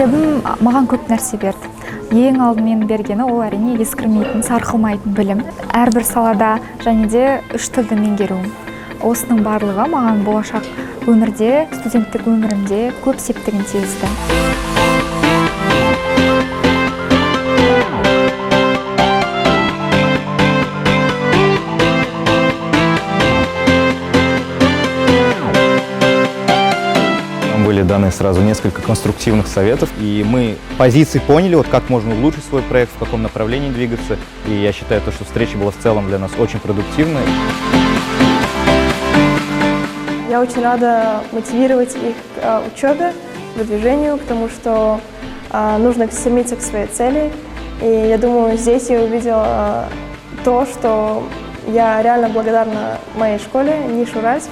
мектебім маған көп нәрсе берді. Ең алдымен бергені ол әрине ескірмейтін, сарқылмайтын білім. Әрбір салада және де 3 тілді меңгеруім. Осының барлығы маған болашақ өмірде, студенттік өмірімде көп септігін тигізді. Были даны сразу несколько конструктивных советов, и мы позиции поняли, вот как можно улучшить свой проект, в каком направлении двигаться. И я считаю, что встреча была в целом для нас очень продуктивной. Я очень рада мотивировать их к учебе, к выдвижению, к тому, что нужно стремиться к своей цели. И я думаю, здесь я увидела то, что я реально благодарна моей школе, НИШ Уральск.